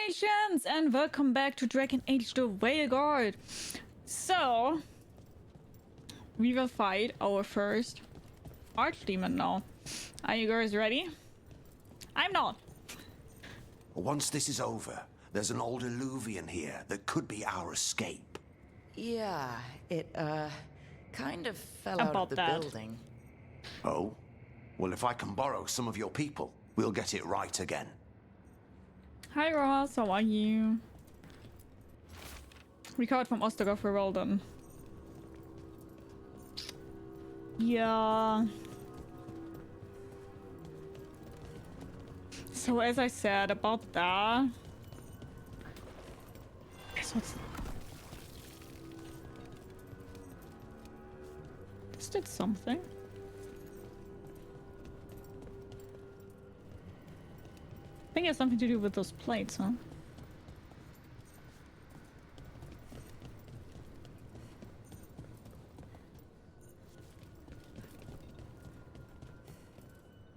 Salutations and welcome back to Dragon Age the Veilguard. So, we will fight our first archdemon now. Are you guys ready? I'm not. Once this is over, there's an old illuvian here that could be our escape. Yeah, it, kind of fell out About of the that. building. Oh? Well, if I can borrow some of your people, we'll get it right again. Hi Ross, how are you? Recovered from Ostergov, we're well done. Yeah. So as I said about that... Guess what's... This did something. I think it has something to do with those plates, huh?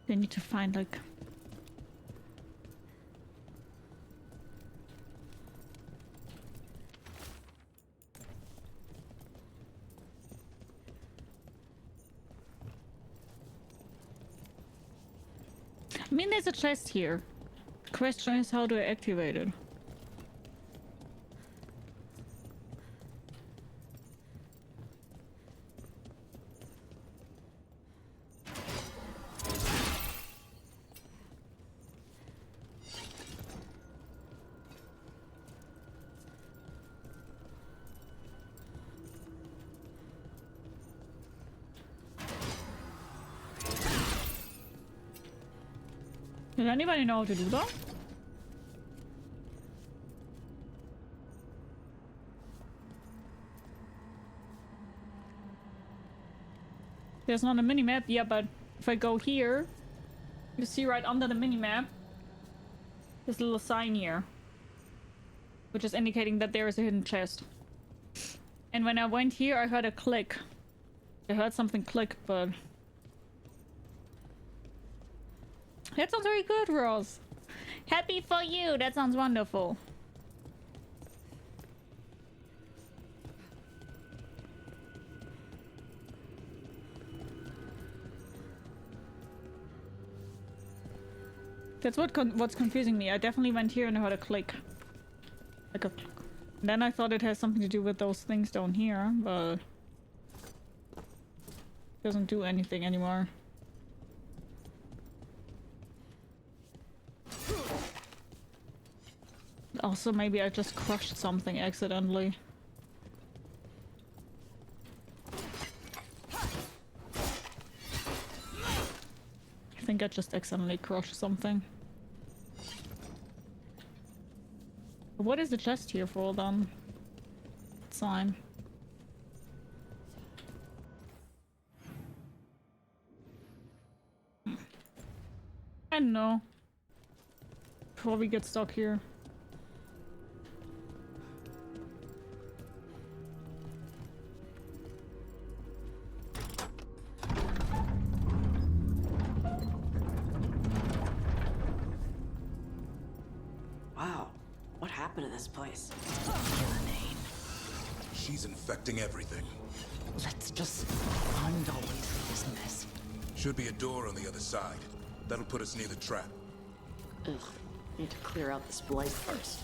They need to find like... I mean, there's a chest here. The question is, how do I activate it? Does anybody know how to do that? There's not a mini-map, yeah, but if I go here, you see right under the mini-map, this little sign here, which is indicating that there is a hidden chest. And when I went here, I heard a click. I heard something click, but... That sounds very good, Ross. Happy for you. That sounds wonderful. That's what's confusing me. I definitely went here and I heard a click. Like a click. Then I thought it has something to do with those things down here, but... doesn't do anything anymore. Also, maybe I just crushed something accidentally. I think I just accidentally crushed something. What is the chest here for then? Sign. I don't know. Before we get stuck here. Place. She's infecting everything. Let's just find our way through this mess. Should be a door on the other side. That'll put us near the trap. Ugh. Need to clear out this blight first.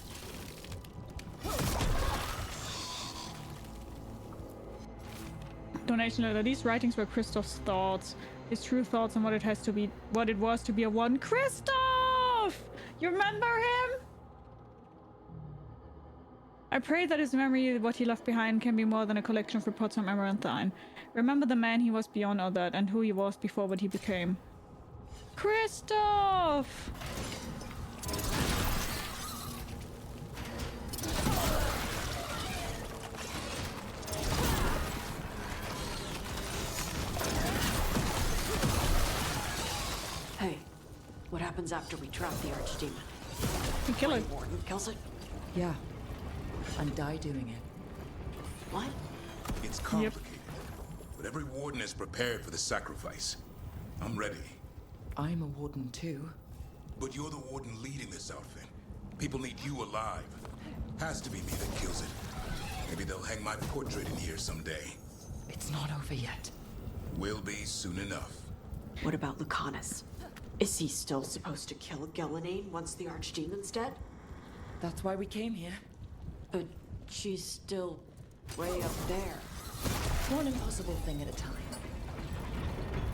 Donation letter. These writings were Christoph's thoughts. His true thoughts on what it was to be a one. Christoph! You remember him? I pray that his memory, what he left behind, can be more than a collection of reports from Amaranthine. Remember the man he was beyond all that, and who he was before what he became. Christoph! Hey, what happens after we trap the archdemon? You kill it. Warden kills it? Yeah. And die doing it. What? It's complicated, but every warden is prepared for the sacrifice. I'm ready. I'm a warden too. But you're the warden leading this outfit. People need you alive. Has to be me that kills it. Maybe they'll hang my portrait in here someday. It's not over yet. Will be soon enough. What about Lucanus? Is he still supposed to kill Gellanine once the Archdemon's dead? That's why we came here. But she's still way up there. One impossible thing at a time.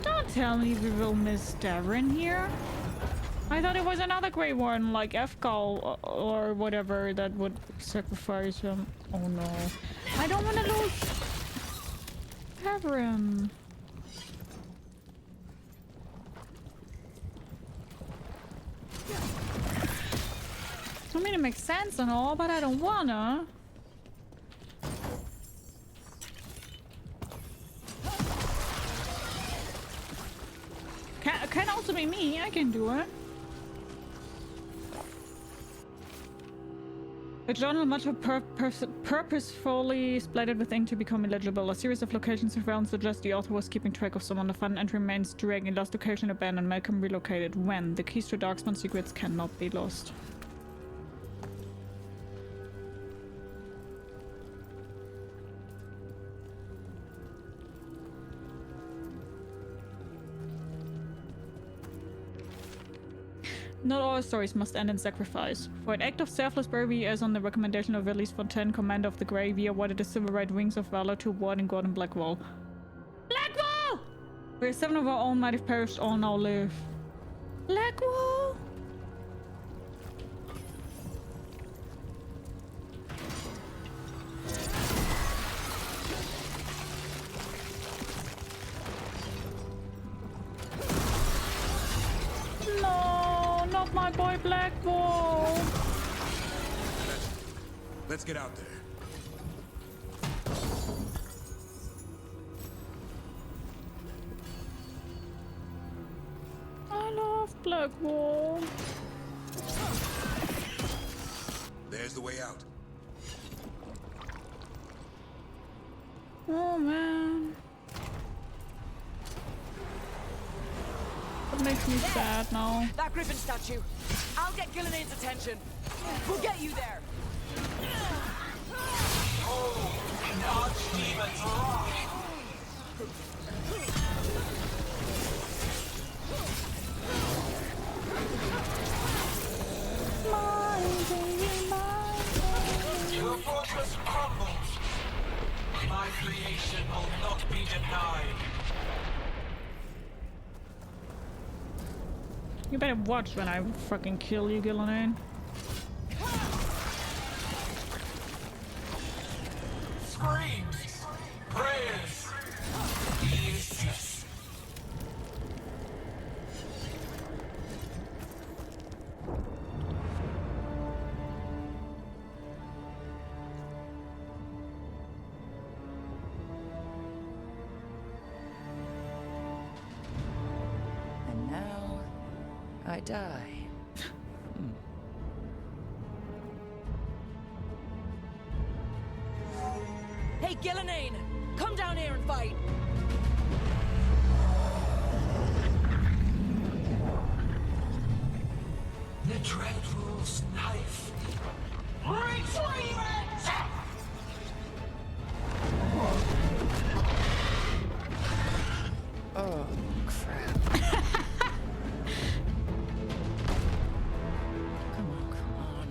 Don't tell me we will miss Darren here. I thought it was another Grey Warden like Efgal or whatever that would sacrifice him. Oh no. I don't want to lose Darren. I mean, it makes sense and all, but I don't wanna. Can also be me. I can do it. A journal much purposefully splattered with ink to become illegible. A series of locations around suggests the author was keeping track of some on the fun entry remains dragging lost location abandoned. Malcolm relocated. When? The keys to Darkspawn secrets cannot be lost. Not all stories must end in sacrifice. For an act of selfless bravery as on the recommendation of Elise Fontaine, commander of the Grey, we awarded the Silver Right Wings of Valor to Warden Gordon Blackwall. Blackwall! Where 7 of our own might have perished, all now live. Blackwall! No, not my boy Blackwall. Let's get out there. I love Blackwall. There's the way out. Oh man. That makes me sad now. That griffin statue. I'll get Gillanane's attention. We'll get you there. Oh, the Archdemon's rock! Your fortress crumbles. My creation will not be denied. You better watch when I fucking kill you, Gillanane. Screams, prayers, Jesus. And now, I die. Hey, Gillanane! Come down here and fight! The Dread Rule's knife. Retrieve it! Oh, crap. Come on, come on.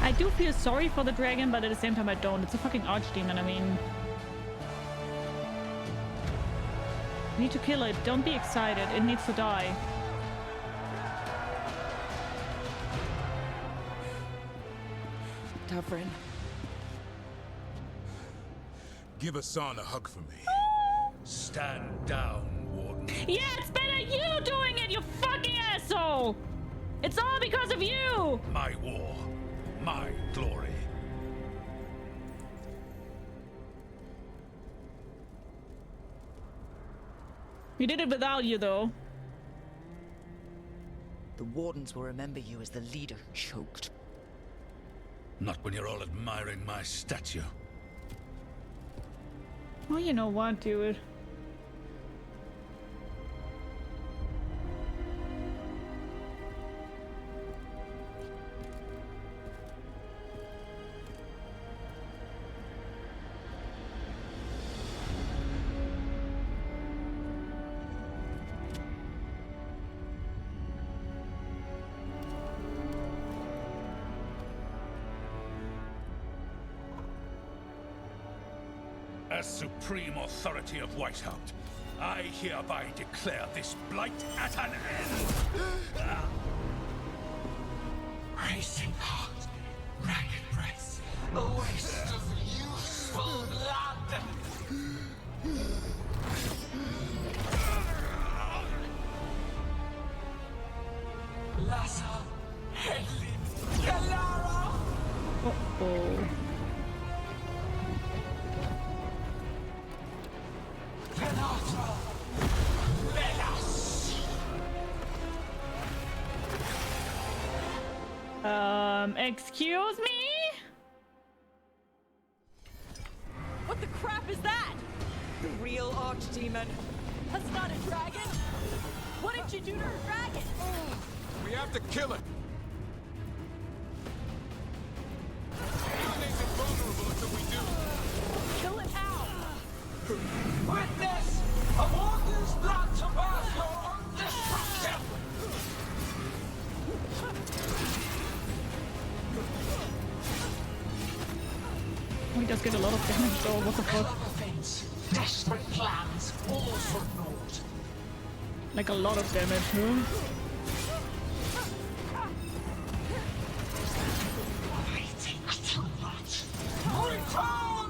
I do feel sorry for the dragon, but at the same time I don't. It's a fucking archdemon, I mean. You need to kill it. Don't be excited. It needs to die. Tavrin. Give Asan a hug for me. Stand down, Warden. Yeah, it's better you doing it, you fucking asshole! It's all because of you! My war, my glory. We did it without you, though. The Wardens will remember you as the leader who choked. Not when you're all admiring my statue. Well, you know what, do it. As supreme authority of Weisshaupt, I hereby declare this blight at an end. Racing heart, ragged breath, a waste of useful blood. Lassa, Hedlin, Galara. Uh-oh. Excuse me? What the crap is that? The real archdemon. That's not a dragon. What did you do to her dragon? We have to kill it. Gilnenane's invulnerable until we do. Kill it how? Witness a warden's blood to birth your own destruction! We just get a lot of damage, though. What the fuck? Labyrinths, desperate plans, all for naught. Like a lot of damage, huh? I think too much. Return!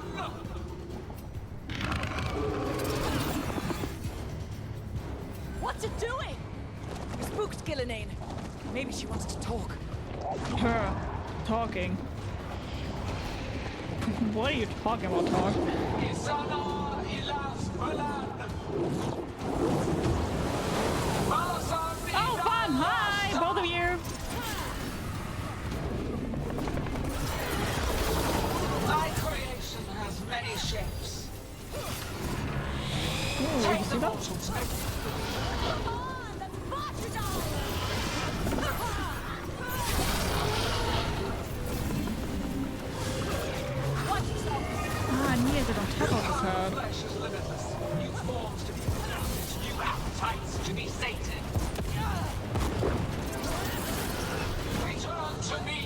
What's it doing? We spooked Gillenane. Maybe she wants to talk. Her talking. What are you talking about, talk? Isana ilas balan. Oh, fun! Hi, both of you! My creation has many shapes. Ooh, Take you the see that? portals. Come on, that's Botradol! Watch yourself! Ah, Nia's on top of his head. Flesh is limitless. New forms to be produced, new appetites to be sated. Return to me.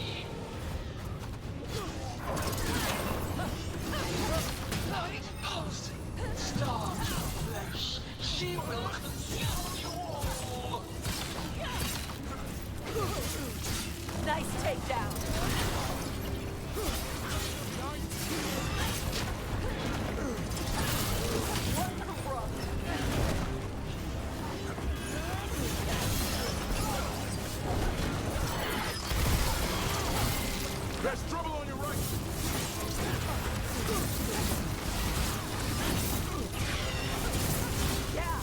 Light pulsing, starved for flesh. She will consume you all. Nice takedown! There's trouble on your right. Yeah!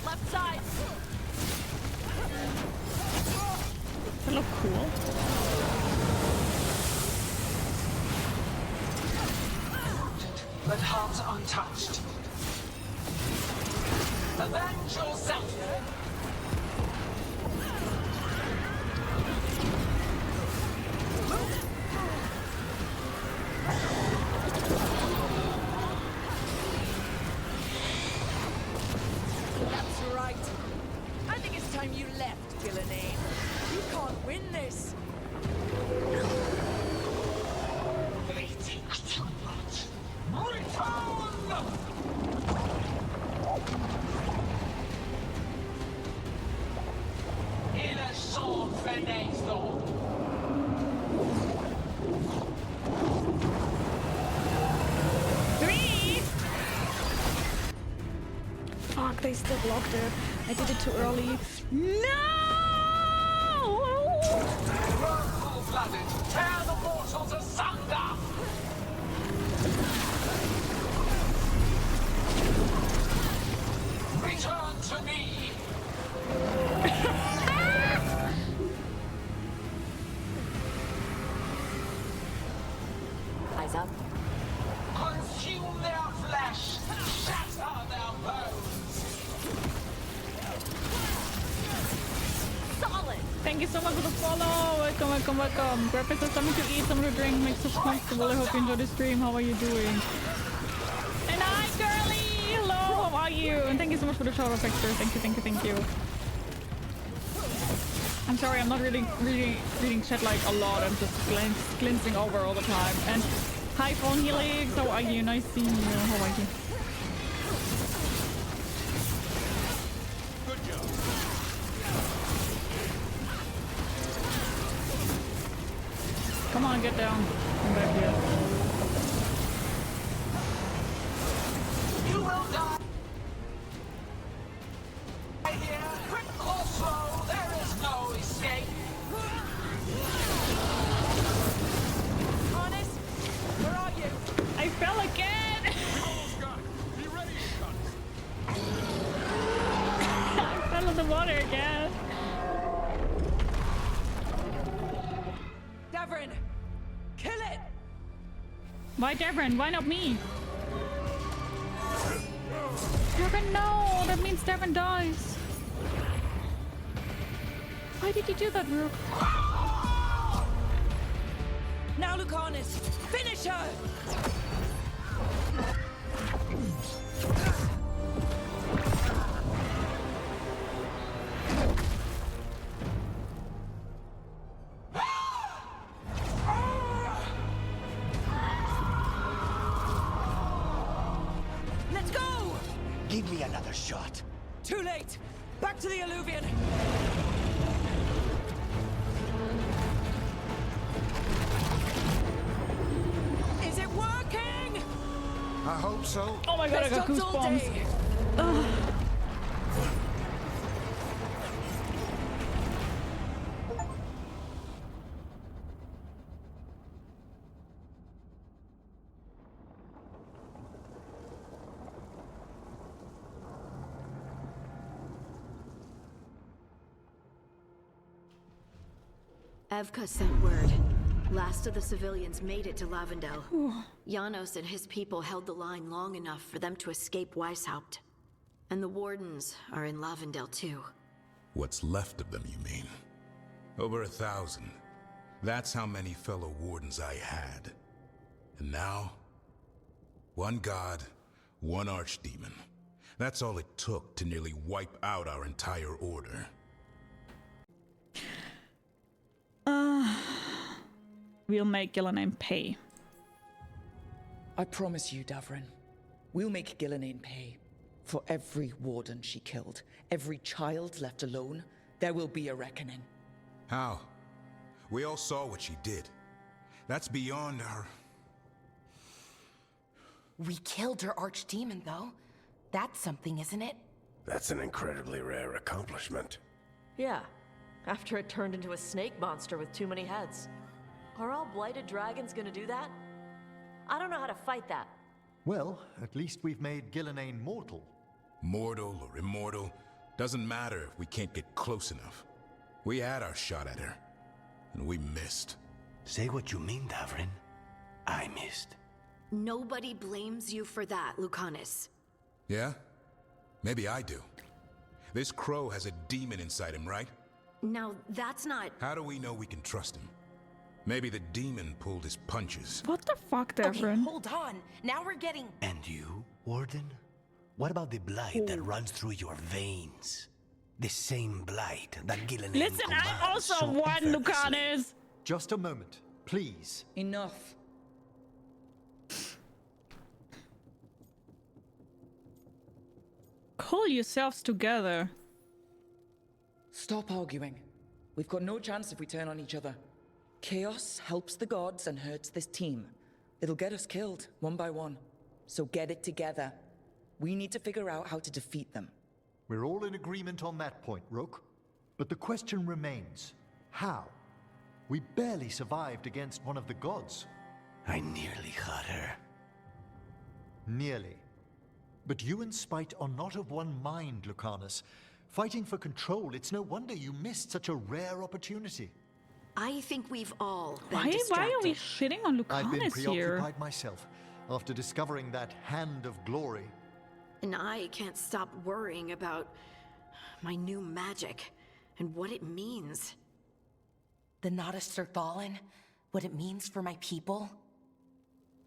Left side! They look cool. But heart untouched. Avenge yourself! That's right. I think it's time you left, Gillenane. You can't win this. They think too much. Return! Il est son fenêtre. Three! Fuck, they still blocked it. I did it too early. No! thank you so much for the follow. Welcome, welcome, welcome. Breakfast is something to eat, something to drink, makes us comfortable. I hope you enjoy the stream. How are you doing? And hi, girly! Hello, how are you? And thank you so much for the shout out, Hector. Thank you, thank you, thank you. I'm sorry, I'm not really reading chat like a lot. I'm just glancing over all the time. And hi, Phone Helix. How are you? Nice seeing you. How are you? Good job. Come on, get down. Come back here. You will die here. Quick or slow, there is no escape. Honest, where are you? I fell again! Almost got it. Be ready, Scott. I fell in the water again. Davrin, kill it! Why Devrin? Why not me? Devrin, no! That means Devrin dies. Why did you do that, Rook? Now, Lucanus, finish her! Let's go! Give me another shot. Too late! Back to the Alluvian! Is it working? I hope so. Oh my god, I got Best odds all goosebumps. day. Evka sent word. Last of the civilians made it to Lavendel. Janos and his people held the line long enough for them to escape Weisshaupt. And the wardens are in Lavendel too. What's left of them, you mean? Over 1,000. That's how many fellow wardens I had. And now, one god, one archdemon. That's all it took to nearly wipe out our entire order. We'll make Gillename pay. I promise you, Davrin, we'll make Gillenane pay. For every warden she killed, every child left alone, there will be a reckoning. How? We all saw what she did. That's beyond our... We killed her archdemon, though. That's something, isn't it? That's an incredibly rare accomplishment. Yeah, after it turned into a snake monster with too many heads. Are all blighted dragons gonna do that? I don't know how to fight that. Well, at least we've made Gillenane mortal. Mortal or immortal, doesn't matter if we can't get close enough. We had our shot at her, and we missed. Say what you mean, Davrin. I missed. Nobody blames you for that, Lucanus. Yeah? Maybe I do. This crow has a demon inside him, right? Now, that's not... How do we know we can trust him? Maybe the demon pulled his punches. What the fuck, Okay, Devrin? hold on. Now we're getting... And you, Warden? What about the blight that runs through your veins? The same blight that Gillenane Listen, I'm commands also so one, effortlessly. Lucanus! Just a moment, please. Enough. Pull yourselves together. Stop arguing. We've got no chance if we turn on each other. Chaos helps the gods and hurts this team. It'll get us killed, one by one. So get it together. We need to figure out how to defeat them. We're all in agreement on that point, Rook. But the question remains, how? We barely survived against one of the gods. I nearly got her. Nearly. But you and Spite are not of one mind, Lucanus. Fighting for control, it's no wonder you missed such a rare opportunity. I think we've all been Why distracted. are we shitting on I've been Lucanus here? preoccupied myself after discovering that hand of glory. And I can't stop worrying about my new magic and what it means. The Nodists are fallen? What it means for my people?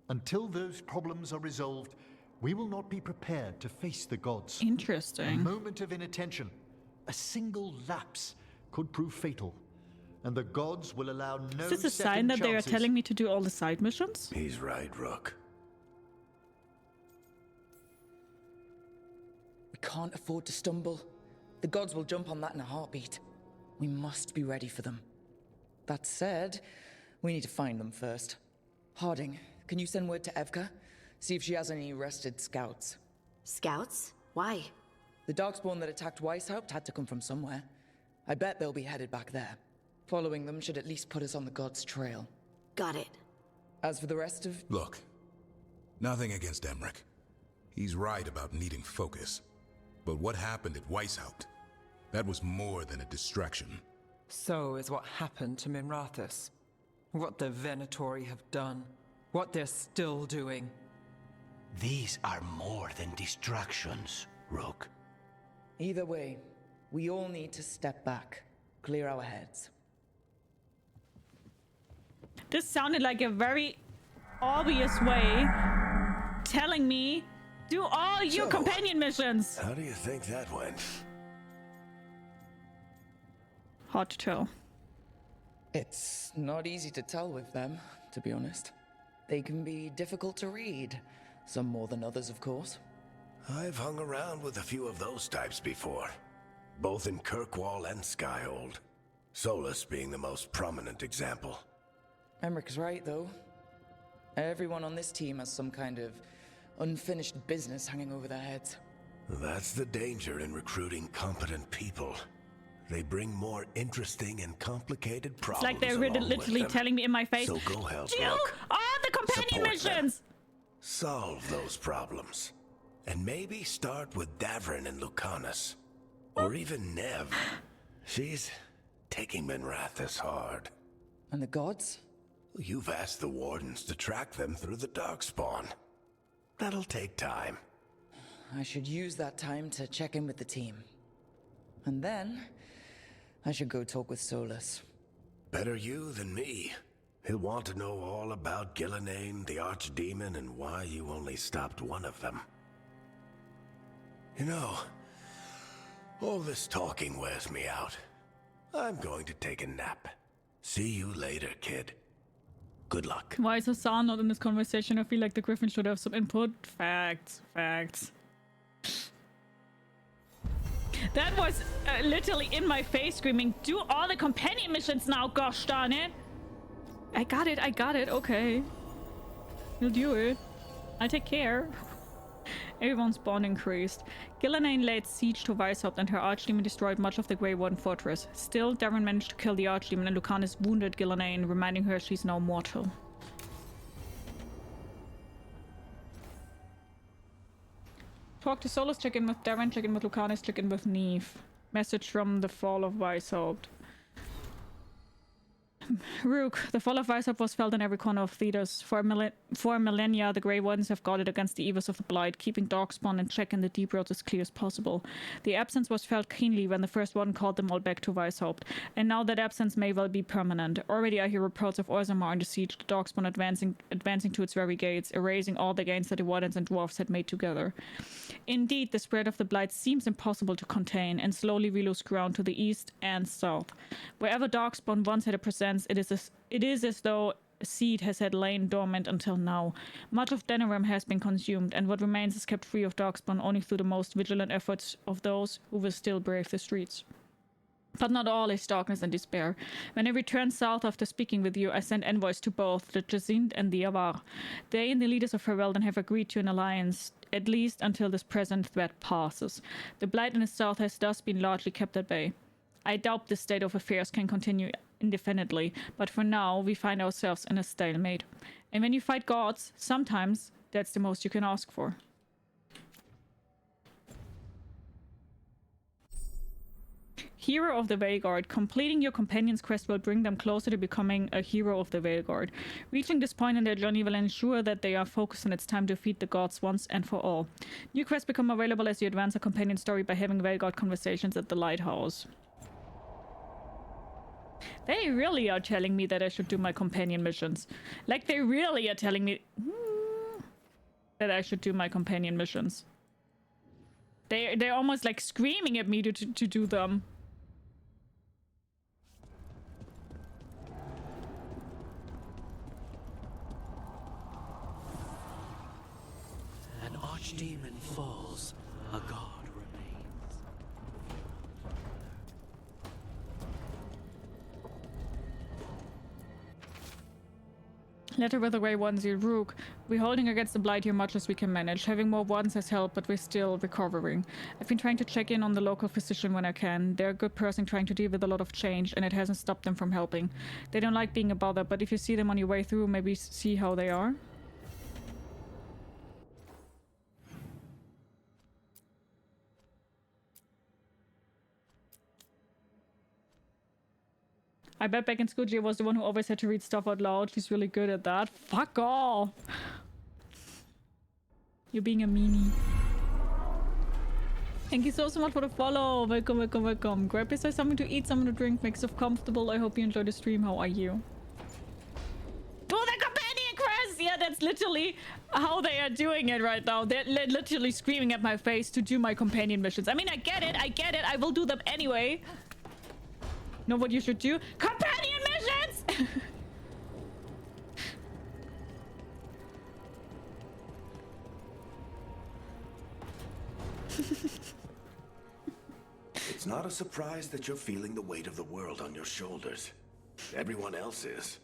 Until those problems are resolved, we will not be prepared to face the gods. Interesting. A moment of inattention, a single lapse, could prove fatal. And the gods will allow no Is this a sign second that they are chances. telling me to do all the side missions? He's right, Rook. We can't afford to stumble. The gods will jump on that in a heartbeat. We must be ready for them. That said, we need to find them first. Harding, can you send word to Evka? See if she has any rested scouts. Scouts? Why? The Darkspawn that attacked Weisshaupt had to come from somewhere. I bet they'll be headed back there. Following them should at least put us on the gods' trail. Got it. As for the rest of... Look, nothing against Emmerich. He's right about needing focus. But what happened at Weisshaupt? That was more than a distraction. So is what happened to Minrathous. What the Venatori have done. What they're still doing. These are more than distractions, Rook. Either way, we all need to step back. Clear our heads. This sounded like a very obvious way telling me do all your companion missions. How do you think that went? Hard to tell. It's not easy to tell with them, to be honest. They can be difficult to read. Some more than others, of course. I've hung around with a few of those types before. Both in Kirkwall and Skyhold. Solus being the most prominent example. Emmerich's right, though. Everyone on this team has some kind of unfinished business hanging over their heads. That's the danger in recruiting competent people. They bring more interesting and complicated problems. It's like they're along literally with them. telling me in my face, So go help do Rook. all the companion Support missions! them. Solve those problems. And maybe start with Davrin and Lucanus. Or even Nev. She's taking Minrathous hard. And the gods? You've asked the Wardens to track them through the Darkspawn. That'll take time. I should use that time to check in with the team. And then, I should go talk with Solus. Better you than me. He'll want to know all about Gillenane, the Archdemon, and why you only stopped one of them. You know, all this talking wears me out. I'm going to take a nap. See you later, kid. Good luck. Why is Hassan not in this conversation? I feel like the Griffin should have some input. Facts. Facts. That was literally in my face screaming, do all the companion missions now, gosh darn it. I got it, okay. You'll do it. I take care. Everyone's bond increased. Gillenane laid siege to Weisshaupt and her Archdemon destroyed much of the Grey Warden fortress. Still, Darren managed to kill the Archdemon and Lucanus wounded Gillenane, reminding her she's now mortal. Talk to Solus, check in with Darren, check in with Lucanus, check in with Neve. Message from the fall of Weisshaupt. Rook, the fall of Weisshaupt was felt in every corner of Thedas. For millennia, the Grey Wardens have guarded against the evils of the Blight, keeping Darkspawn in check in the deep roads as clear as possible. The absence was felt keenly when the First Warden called them all back to Weisshaupt, and now that absence may well be permanent. Already I hear reports of Orzammar under siege, the Darkspawn advancing to its very gates, erasing all the gains that the Wardens and Dwarves had made together. Indeed, the spread of the Blight seems impossible to contain, and slowly we lose ground to the east and south. Wherever Darkspawn once had a presence, it is as though a seed has had lain dormant until now. Much of Denerim has been consumed, and what remains is kept free of Darkspawn only through the most vigilant efforts of those who will still brave the streets. But not all is darkness and despair. When I returned south after speaking with you, I sent envoys to both the Jacint and the Avar. They and the leaders of Ferelden have agreed to an alliance, at least until this present threat passes. The Blight in the south has thus been largely kept at bay. I doubt this state of affairs can continue indefinitely, but for now we find ourselves in a stalemate. And when you fight gods, sometimes that's the most you can ask for. Hero of the Veilguard. Completing your companion's quest will bring them closer to becoming a hero of the Veilguard. Reaching this point in their journey will ensure that they are focused on its time to defeat the gods once and for all. New quests become available as you advance a companion story by having Veilguard conversations at the lighthouse. They really are telling me that I should do my companion missions. Like, they really are telling me that I should do my companion missions. They're almost like screaming at me to do them. An archdemon falls, a god remains. Letter with the Grey Onesie, Rook. We're holding against the blight here much as we can manage. Having more ones has helped, but we're still recovering. I've been trying to check in on the local physician when I can. They're a good person trying to deal with a lot of change, and it hasn't stopped them from helping. They don't like being a bother, but if you see them on your way through, maybe see how they are. I bet back in school Gia was the one who always had to read stuff out loud. She's really good at that. Fuck off! You're being a meanie. Thank you so much for the follow. Welcome, welcome, welcome. Grab yourself something to eat, something to drink, make yourself comfortable. I hope you enjoy the stream. How are you? Do the companion quest! Yeah, that's literally how they are doing it right now. They're literally screaming at my face to do my companion missions. I mean, I get it, I will do them anyway. Know what you should do? Companion missions! It's not a surprise that you're feeling the weight of the world on your shoulders. Everyone else is.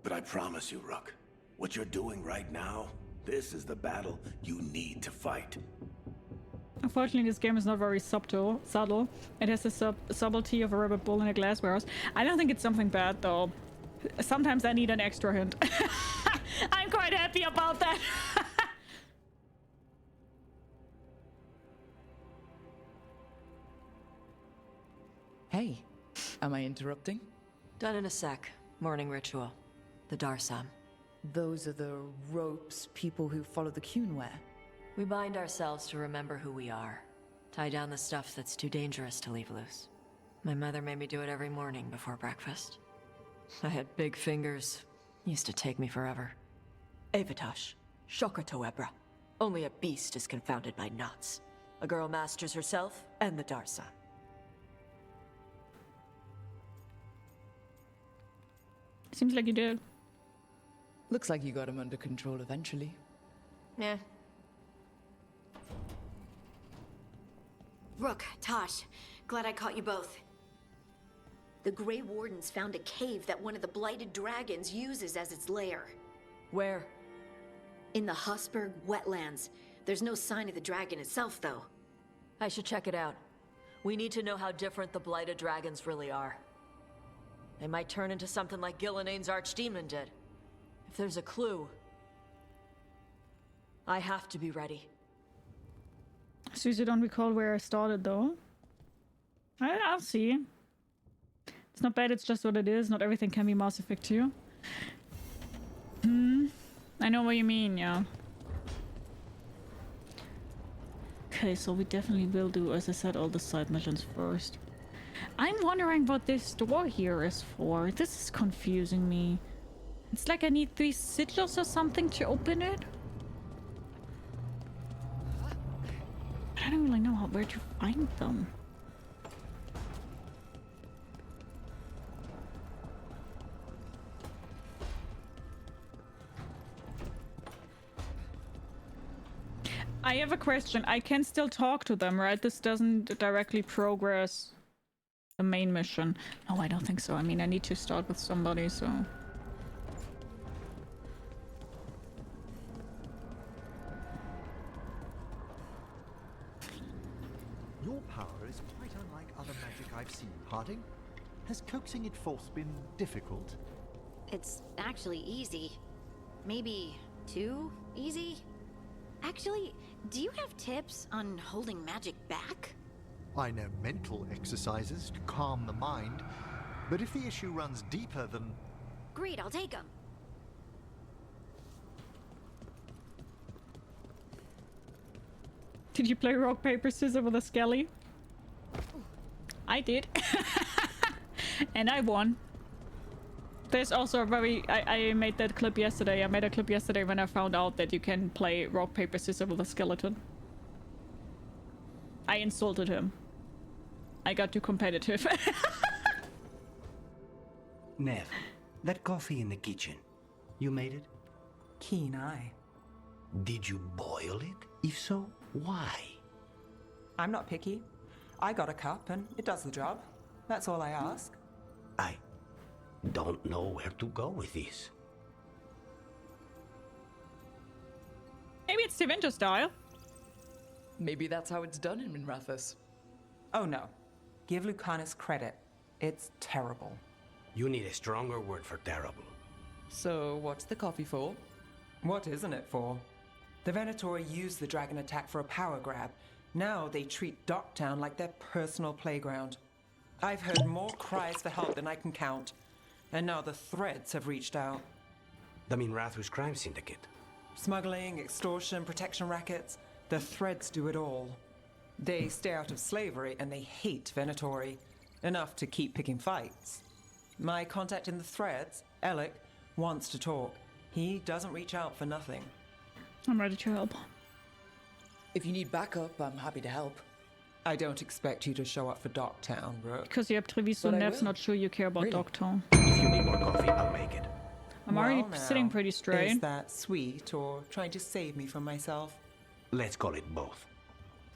But I promise you, Rook, what you're doing right now, this is the battle you need to fight. Unfortunately, this game is not very subtle. It has the subtlety of a rabbit bull in a glass warehouse. I don't think it's something bad, though. Sometimes I need an extra hint. I'm quite happy about that. Hey, am I interrupting? Done in a sec. Morning ritual. The Darsam. Those are the ropes people who follow the Qun wear. We bind ourselves to remember who we are. Tie down the stuff that's too dangerous to leave loose. My mother made me do it every morning before breakfast. I had big fingers. Used to take me forever. Avatash. Shokotoebra. Only a beast is confounded by knots. A girl masters herself and the Darsa. Seems like you did. Looks like you got him under control eventually. Yeah. Rook, Tosh, glad I caught you both. The Grey Wardens found a cave that one of the blighted dragons uses as its lair. Where? In the Husberg wetlands. There's no sign of the dragon itself, though. I should check it out. We need to know how different the blighted dragons really are. They might turn into something like Gilnenane's archdemon did. If there's a clue, I have to be ready. Susie, don't recall where I started, though. I'll see. It's not bad, it's just what it is. Not everything can be Mass Effect 2. I know what you mean, yeah. Okay, so we definitely will do, as I said, all the side missions first. I'm wondering what this door here is for. This is confusing me. It's like I need 3 sigils or something to open it. But I don't really know where to find them. I have a question. I can still talk to them, right? This doesn't directly progress the main mission. No, I don't think so. I mean, I need to start with somebody, so... Your power is quite unlike other magic I've seen, Harding. Has coaxing it forth been difficult? It's actually easy. Maybe too easy? Actually, do you have tips on holding magic back? I know mental exercises to calm the mind, but if the issue runs deeper than... Great, I'll take them. Did you play rock, paper, scissors with a skelly? I did. And I won. There's also a very... I made that clip yesterday. I made a clip yesterday when I found out that you can play rock, paper, scissors with a skeleton. I insulted him. I got too competitive. Nev, that coffee in the kitchen, you made it? Keen eye. Did you boil it? If so, why? I'm not picky. I got a cup and it does the job. That's all I ask. I don't know where to go with this. Maybe it's Tevinter style. Maybe that's how it's done in Minrathous. Oh no. Give Lucanus credit. It's terrible. You need a stronger word for terrible. So, what's the coffee for? What isn't it for? The Venatori used the dragon attack for a power grab. Now they treat Docktown like their personal playground. I've heard more cries for help than I can count. And now the Threads have reached out. The Minrathous crime syndicate. Smuggling, extortion, protection rackets. The Threads do it all. They stay out of slavery and they hate Venatori. Enough to keep picking fights. My contact in the Threads, Alec, wants to talk. He doesn't reach out for nothing. I'm ready to help. If you need backup, I'm happy to help. I don't expect you to show up for Docktown, Rook. Because you have Treviso, Nev's not sure you care about Docktown. If you need more coffee, I'll make it. I'm already sitting pretty straight. Is that sweet or trying to save me from myself? Let's call it both.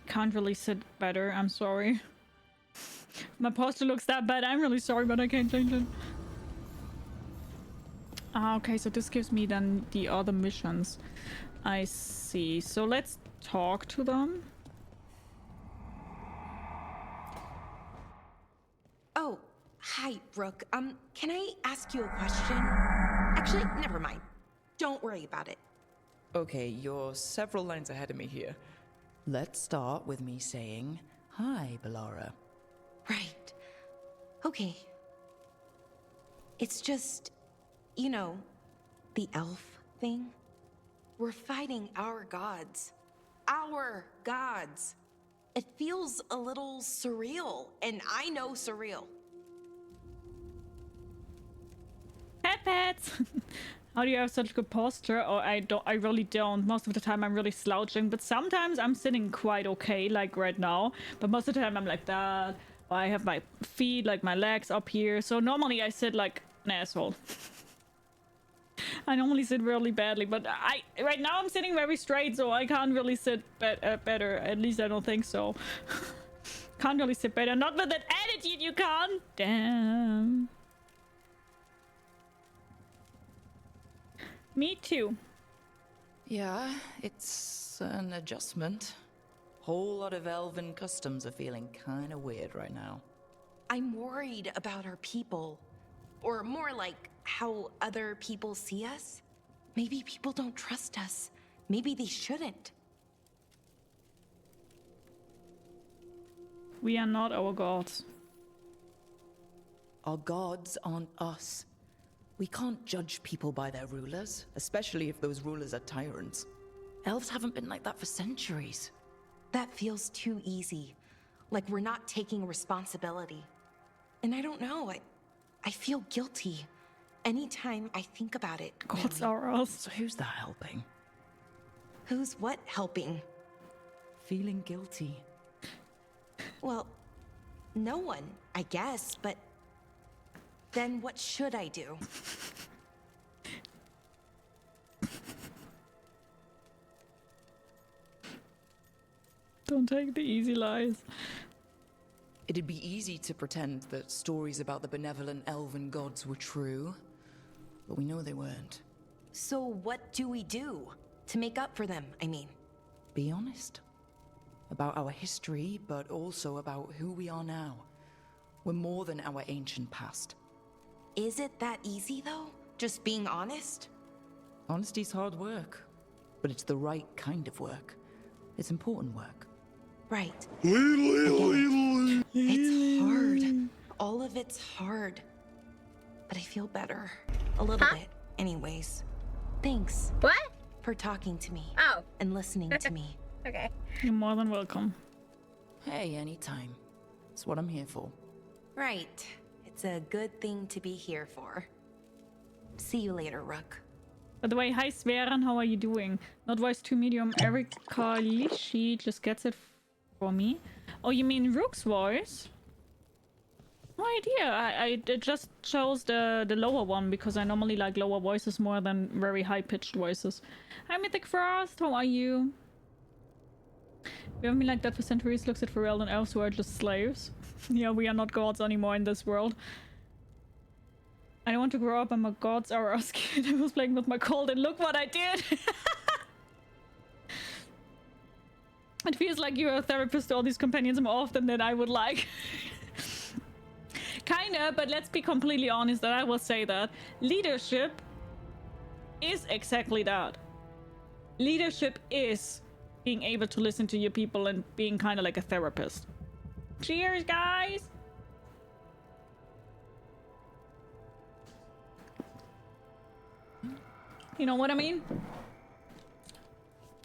Can't really sit better, I'm sorry. My posture looks that bad, I'm really sorry, but I can't change it. Ah, okay, so this gives me then the other missions. I see. So let's talk to them. Oh, hi, Rook. Can I ask you a question? Actually, never mind. Don't worry about it. Okay, you're several lines ahead of me here. Let's start with me saying, hi, Bellara. Right. Okay. It's just, you know, the elf thing. We're fighting our gods. Our gods. It feels a little surreal, and I know surreal. Pets! How do you have such good posture? Oh, I really don't. Most of the time I'm really slouching, but sometimes I'm sitting quite okay, like right now. But most of the time I'm like that. Or I have my feet, like my legs up here. So normally I sit like an asshole. I normally sit really badly, but right now I'm sitting very straight, so I can't really sit better. At least I don't think so. Can't really sit better. Not with that attitude, you can't. Damn. Me too. Yeah, it's an adjustment. Whole lot of elven customs are feeling kind of weird right now. I'm worried about our people. Or more like how other people see us. Maybe people don't trust us. Maybe they shouldn't. We are not our gods. Our gods aren't us. We can't judge people by their rulers, especially if those rulers are tyrants. Elves haven't been like that for centuries. That feels too easy. Like we're not taking responsibility. And I don't know, I feel guilty. Anytime I think about it. Gods are us. So who's that helping? Who's what helping? Feeling guilty. Well, no one, I guess, but then what should I do? Don't take the easy lies. It'd be easy to pretend that stories about the benevolent elven gods were true, but we know they weren't. So what do we do to make up for them, I mean? Be honest. About our history, but also about who we are now. We're more than our ancient past. Is it that easy, though? Just being honest? Honesty's hard work, but it's the right kind of work. It's important work. Right. Again, it's hard. All of it's hard. But I feel better. A little bit, anyways. Thanks. What? For talking to me. Oh. And listening to me. Okay. You're more than welcome. Hey, anytime. It's what I'm here for. Right. It's a good thing to be here for. See you later, Rook. By the way, hi Sveran, how are you doing? Not voice 2 medium, Erika Lishi just gets it for me. Oh, you mean Rook's voice? No idea. I just chose the lower one because I normally like lower voices more than very high-pitched voices. Hi Mythic Frost, how are you? We haven't been like that for centuries. Looks at for real and elves who are just slaves. Yeah, we are not gods anymore in this world. I don't want to grow up. I'm a god's hour kid. I was playing with my cold and look what I did. It feels like you're a therapist to all these companions more often than I would like. Kinda, but let's be completely honest that I will say that leadership is exactly that. Leadership is being able to listen to your people and being kind of like a therapist. Cheers, guys! You know what I mean?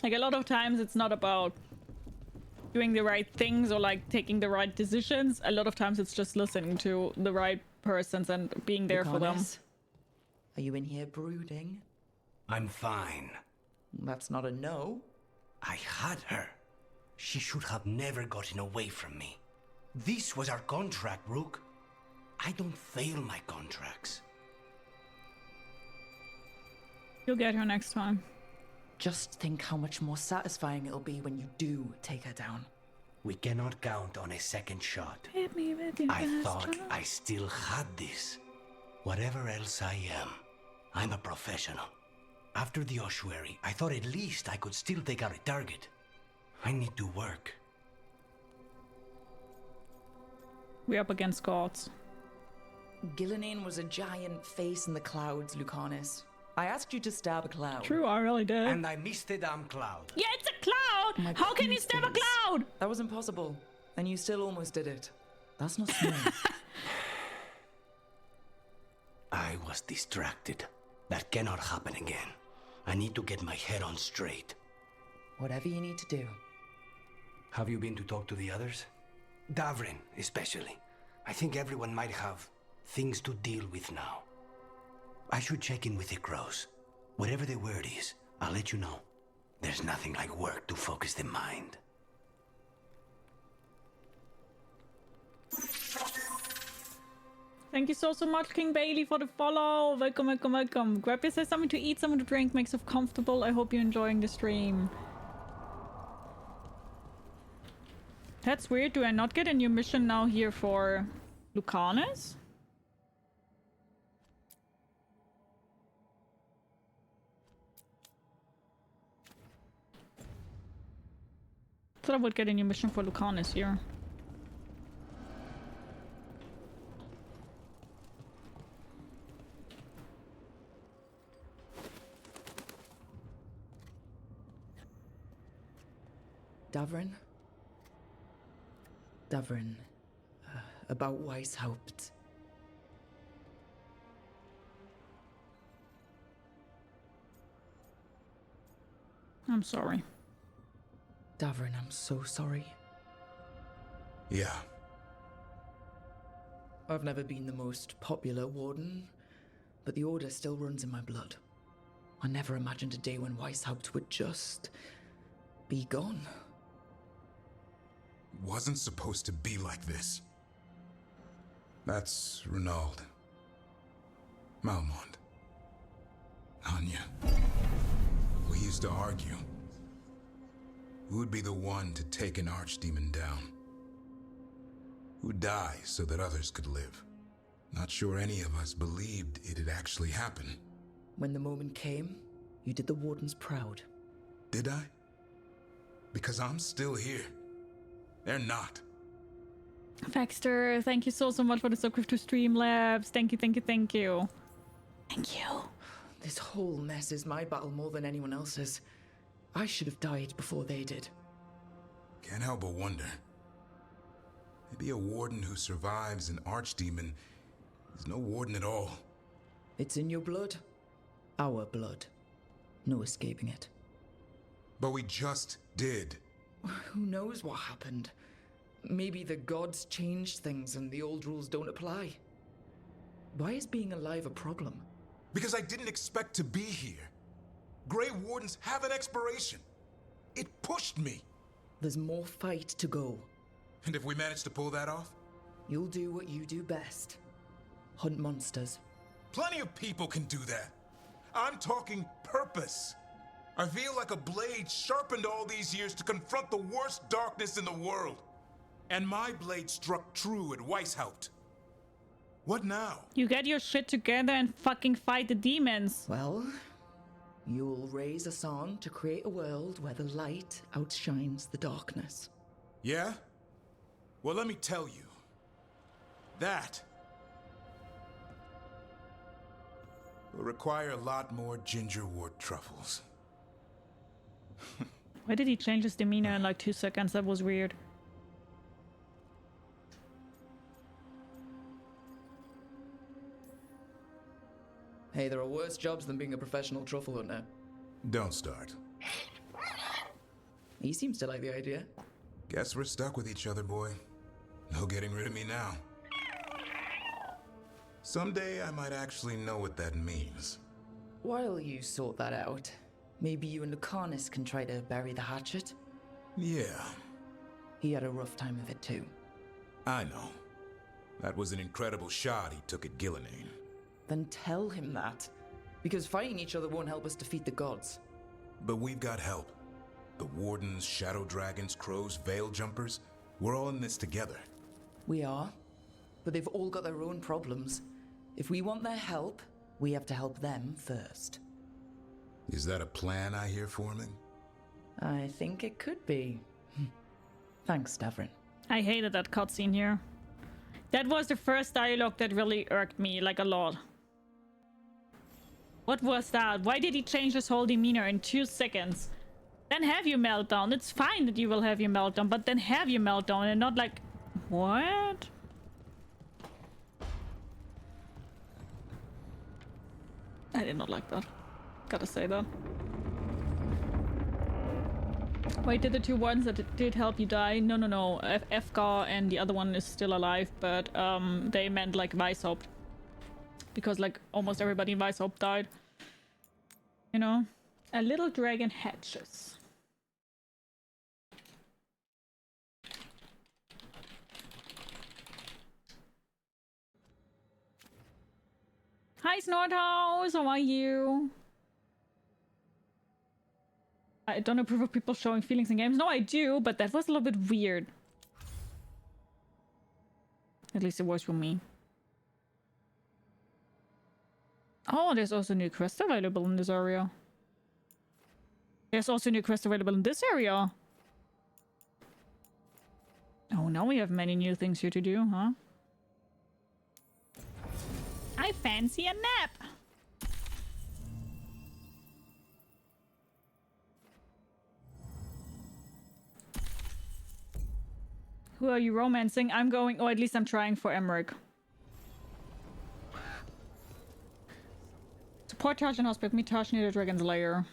Like, a lot of times it's not about doing the right things or like taking the right decisions. A lot of times it's just listening to the right persons and being there for them. Are you in here brooding? I'm fine. That's not a no. I had her. She should have never gotten away from me. This was our contract, Rook. I don't fail my contracts. You'll get her next time. Just think how much more satisfying it'll be when you do take her down. We cannot count on a second shot. Hit me with your I best thought shot. I still had this. Whatever else I am, I'm a professional. After the ossuary, I thought at least I could still take out a target. I need to work. We're up against gods. Gillenane was a giant face in the clouds, Lucanus. I asked you to stab a cloud. True, I really did. And I missed the damn cloud. Yeah, it's a cloud! My How can you stab a goodness. cloud? That was impossible. And you still almost did it. That's not smart. I was distracted. That cannot happen again. I need to get my head on straight. Whatever you need to do. Have you been to talk to the others? Davrin, especially. I think everyone might have things to deal with now. I should check in with the crows. Whatever the word is, I'll let you know. There's nothing like work to focus the mind. Thank you so much, King Bailey, for the follow. Welcome, welcome, welcome. Grab yourself something to eat, something to drink, make yourself comfortable. I hope you're enjoying the stream. That's weird. Do I not get a new mission now here for Lucanus? Thought I would get a new mission for Lucanus here. Davrin? Davrin. About Weisshaupt. I'm sorry. Davrin, I'm so sorry. Yeah. I've never been the most popular warden, but the Order still runs in my blood. I never imagined a day when Weisshaupt would just be gone. It wasn't supposed to be like this. That's Renaud. Malmond. Anya. We used to argue. Who would be the one to take an archdemon down? Who'd die so that others could live? Not sure any of us believed it'd actually happen. When the moment came, you did the Wardens proud. Did I? Because I'm still here. They're not. Faxter, thank you so much for the subscribe to Streamlabs. Thank you, thank you, thank you. Thank you. This whole mess is my battle more than anyone else's. I should have died before they did. Can't help but wonder. Maybe a warden who survives an archdemon is no warden at all. It's in your blood. Our blood. No escaping it. But we just did. Who knows what happened? Maybe the gods changed things and the old rules don't apply. Why is being alive a problem? Because I didn't expect to be here. Grey Wardens have an expiration. It pushed me. There's more fight to go. And if we manage to pull that off? You'll do what you do best. Hunt monsters. Plenty of people can do that. I'm talking purpose. I feel like a blade sharpened all these years to confront the worst darkness in the world. And my blade struck true at Weisshaupt. What now? You get your shit together and fucking fight the demons. Well, you'll raise a song to create a world where the light outshines the darkness. Yeah? Well, let me tell you. That will require a lot more gingerwort truffles. Why did he change his demeanor in like 2 seconds? That was weird. Hey, there are worse jobs than being a professional truffle hunter. Don't start. He seems to like the idea. Guess we're stuck with each other, boy. No getting rid of me now. Someday I might actually know what that means. While you sort that out, maybe you and Lucanus can try to bury the hatchet? Yeah. He had a rough time of it too. I know. That was an incredible shot he took at Gillenane. Then tell him that. Because fighting each other won't help us defeat the gods. But we've got help. The Wardens, Shadow Dragons, Crows, Veil Jumpers. We're all in this together. We are. But they've all got their own problems. If we want their help, we have to help them first. Is that a plan I hear forming? I think it could be. Thanks, Davrin. I hated that cutscene here. That was the first dialogue that really irked me, like, a lot. What was that? Why did he change his whole demeanor in 2 seconds? Then have your meltdown. It's fine that you will have your meltdown, but then have your meltdown and not like... What? I did not like that. Gotta say that. Wait, did the two ones that did help you die? No, no, no. Veilguard and the other one is still alive, but they meant like Weisshaupt. Because like almost everybody in Weisshaupt died. You know? A little dragon hatches. Hi Snorthouse, how are you? I don't approve of people showing feelings in games. No, I do, but that was a little bit weird. At least it was for me. Oh, there's also a new quest available in this area. There's also a new quest available in this area. Oh, now we have many new things here to do, huh? I fancy a nap. Who are you romancing? I'm going, or at least I'm trying for Emmerich. Support Taj and Hospital. Meet Taj near the Dragon's Lair.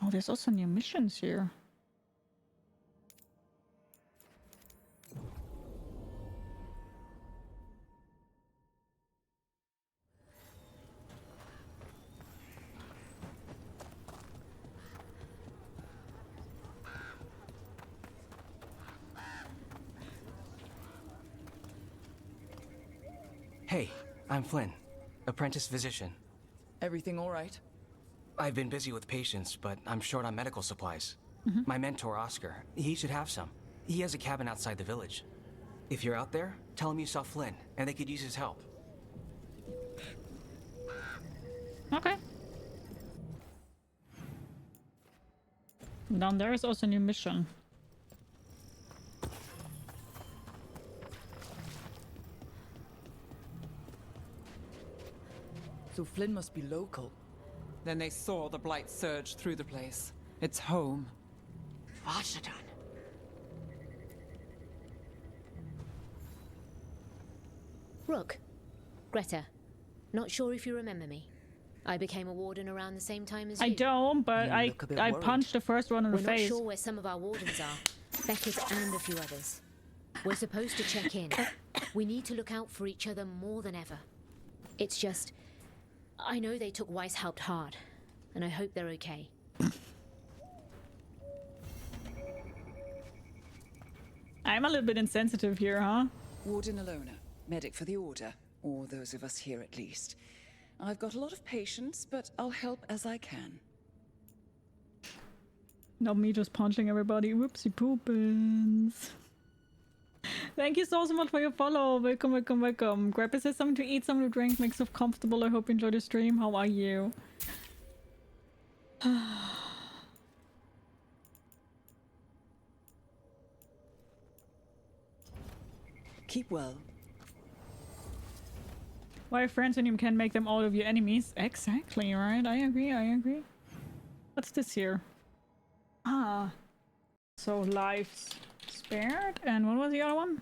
Oh, there's also new missions here. Hey, I'm Flynn, apprentice physician. Everything all right? I've been busy with patients, but I'm short on medical supplies. My mentor, Oscar, he should have some. He has a cabin outside the village. If you're out there, tell him you saw Flynn, and they could use his help. Okay. Down there is also a new mission. So Flynn must be local. Then they saw the blight surge through the place. It's home. Vashadan. Rook. Greta. Not sure if you remember me. I became a warden around the same time as you. I don't, but I punched the first one in the We're face. not sure where some of our wardens are. Beckett and a few others. We're supposed to check in. We need to look out for each other more than ever. It's just... I know they took Weisshaupt hard, and I hope they're okay. I'm a little bit insensitive here, huh? Warden Alona, medic for the Order, or those of us here at least. I've got a lot of patience, but I'll help as I can. Not me just punching everybody. Whoopsie poopins. Thank you so much for your follow. Welcome, welcome, welcome. Grab us something to eat, something to drink, make yourself comfortable. I hope you enjoy the stream. How are you? Keep well. Why are friends when you can make them all of your enemies? Exactly, right? I agree, I agree. What's this here? Ah. So lives spared. And what was the other one?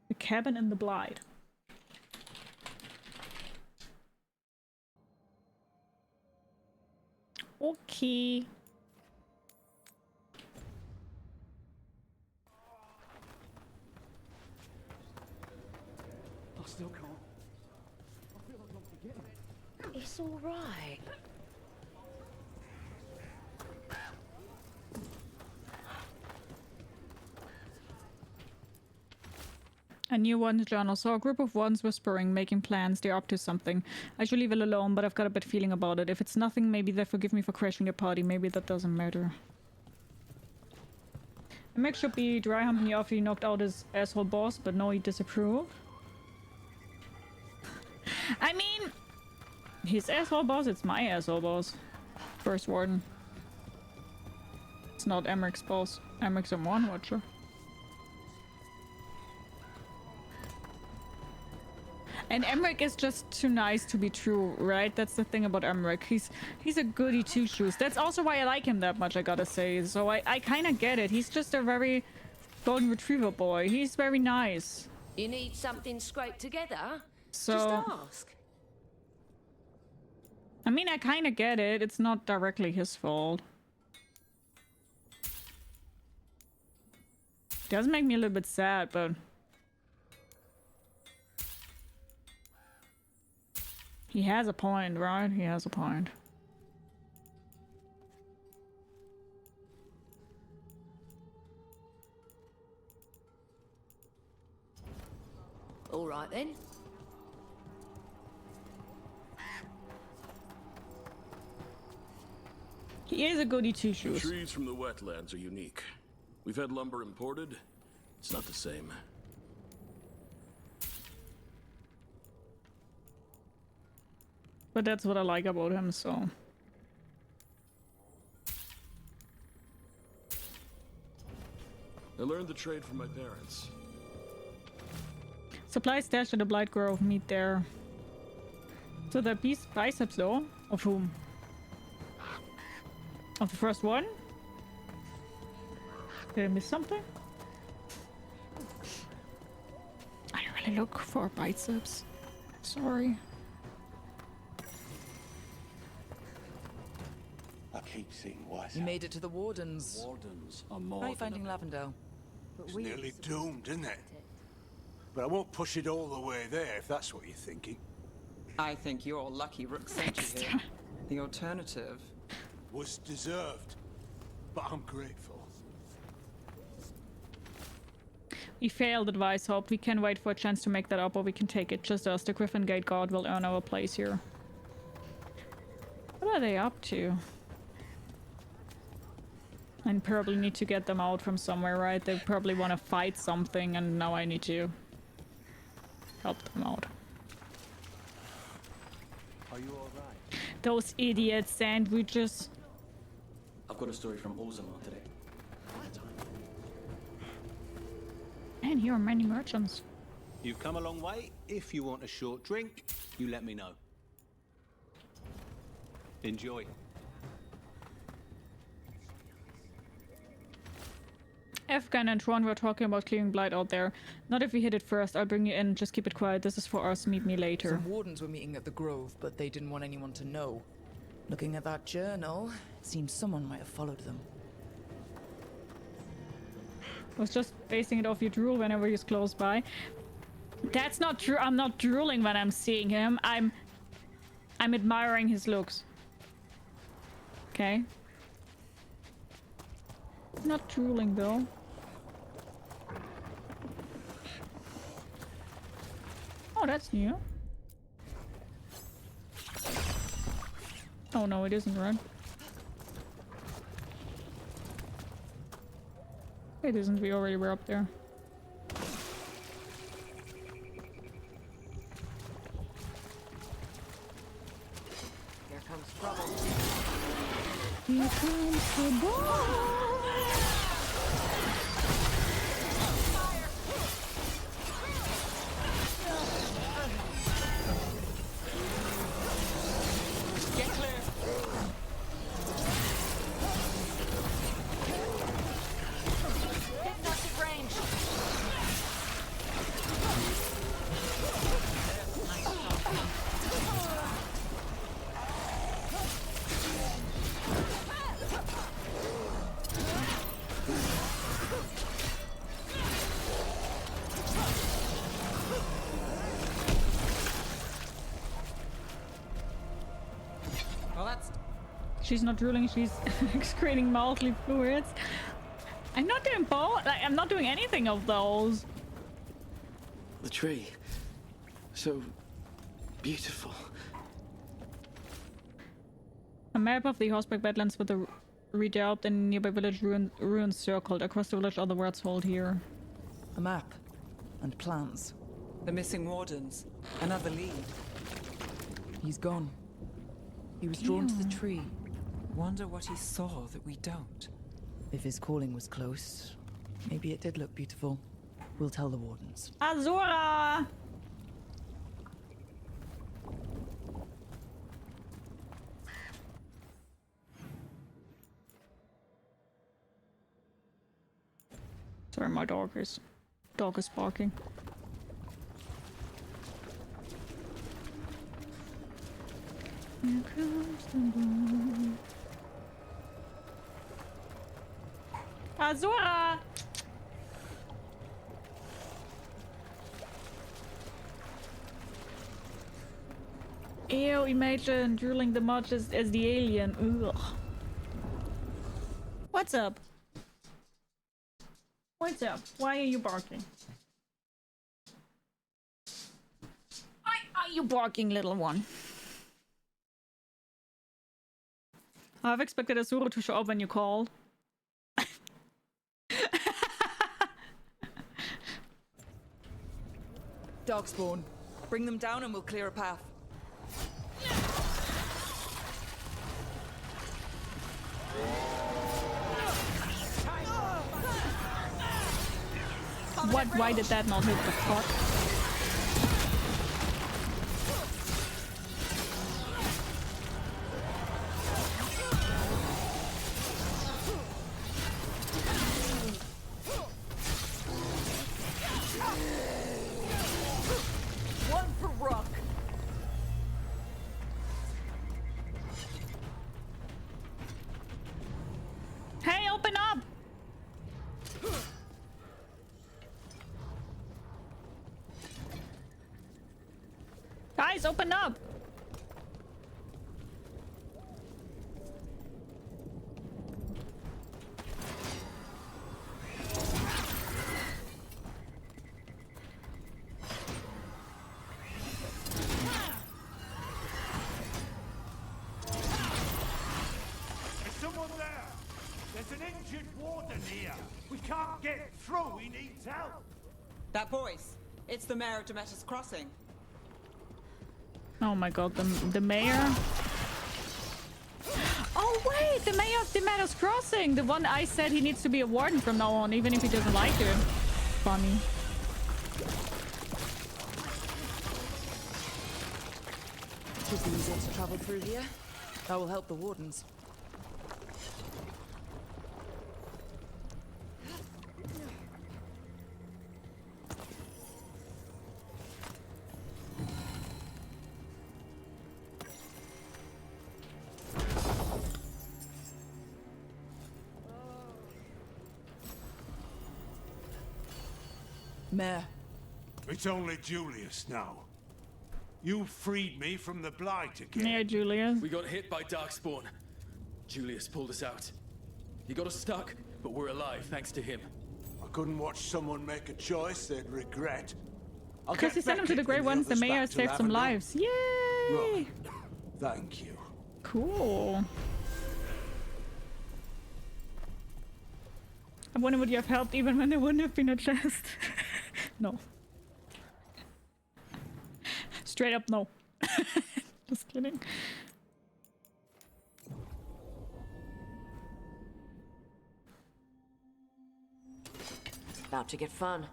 The cabin in the blight. Okay. I still can't. I feel like I'm forgetting. It's all right. A new one's journal. Saw a group of ones whispering, making plans. They're up to something. I should leave it alone, but I've got a bad feeling about it. If it's nothing, maybe they forgive me for crashing their party. Maybe that doesn't matter. Max should be dry humping you after he knocked out his asshole boss, but no, he disapproved. I mean, his asshole boss, it's my asshole boss. First Warden. It's not Emmerich's boss. Emmerich's a one watcher. And Emmerich is just too nice to be true, right? That's the thing about Emmerich. He's a goody two-shoes. That's also why I like him that much, I gotta say. So I kind of get it. He's just a very golden retriever boy. He's very nice. You need something scraped together? So, just ask. I mean, I kind of get it. It's not directly his fault. It does make me a little bit sad, but... he has a point, right? He has a point. All right then. He is a goody two-shoes. The trees from the wetlands are unique. We've had lumber imported. It's not the same. But that's what I like about him, so... I learned the trade from my parents. Supply stashed at the Blight Grove. Meet there. So the biceps though? Of whom? Of the first one? Did I miss something? I don't really look for biceps. Sorry. I keep seeing Weisshaupt. You made it to the Wardens. Wardens are more. How are you finding Lavendale? It's nearly doomed, isn't it? But I won't push it all the way there, if that's what you're thinking. I think you're lucky Rook sent you here. The alternative... was deserved, but I'm grateful. We failed at Weisshaupt. We can wait for a chance to make that up, or we can take it. Just us. The Griffin Gate Guard will earn our place here. What are they up to? I probably need to get them out from somewhere, right? They probably want to fight something, and now I need to help them out. Are you alright? Those idiot sandwiches. I've got a story from Ulzamar today. And here are many merchants. You've come a long way. If you want a short drink, you let me know. Enjoy. Afghan and Tron were talking about clearing blight out there. Not if we hit it first. I'll bring you in. Just keep it quiet. This is for us. Meet me later. Some wardens were meeting at the Grove, but they didn't want anyone to know. Looking at that journal, it seems someone might have followed them. I was just basing it off your drool whenever he's close by. That's not true. I'm not drooling when I'm seeing him. I'm admiring his looks. Okay. Not drooling though. Oh, that's new. Oh no, it isn't, right? It isn't. We already were up there. Here comes trouble. Here comes trouble. Get clear. Hypnotic range. Well, that's... She's not drooling, she's excreting mildly fluids. I'm not doing both. Like, I'm not doing anything of those. The tree. So beautiful. A map of the Horseback Badlands with the Veilguard and nearby village ruins circled. Across the village are the words hold here. A map. And plans. The missing wardens. Another lead. He's gone. He was drawn to the tree. Wonder what he saw that we don't. If his calling was close, maybe it did look beautiful. We'll tell the wardens. Azura! Sorry, my dog is barking. Here comes the moon. Azura! Ew, imagine drooling the much as the alien. Ugh. What's up? What's up? Why are you barking? Why are you barking, little one? I've expected Azura to show up when you called. Darkspawn. Bring them down and we'll clear a path. What? Why did that not hit the fuck? One for Rook. Hey, open up! Guys, open up! There's someone there! There's an injured warden here! We can't get through, he needs help! That voice. It's the mayor of Demeter's Crossing. Oh my god, the mayor. Oh wait, the mayor of Demeter's Crossing! The one I said he needs to be a warden from now on, even if he doesn't like it. Funny. Should be easier to travel through here. That will help the wardens. Mayor. It's only Julius now. You freed me from the blight again. Yeah, Julius. We got hit by Darkspawn. Julius pulled us out. He got us stuck, but we're alive thanks to him. I couldn't watch someone make a choice they'd regret. Because he sent him to the Grey Ones, the mayor saved some lives. Yay! Rook, thank you. Cool. I wonder would you have helped even when there wouldn't have been a chest. No. Straight up no. Just kidding. It's about to get fun.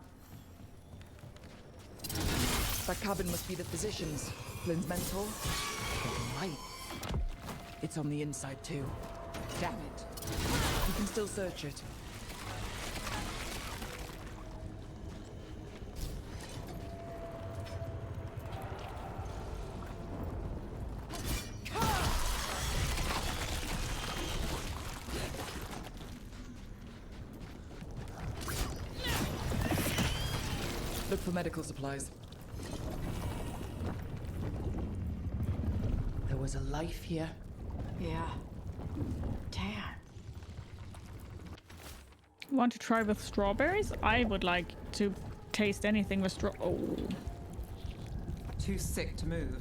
That cabin must be the physician's. Flynn's mentor. Right. It's on the inside too. Damn it. You can still search it. Look for medical supplies. There was a life here. Yeah. Damn. Want to try with strawberries? I would like to taste anything with oh. Too sick to move.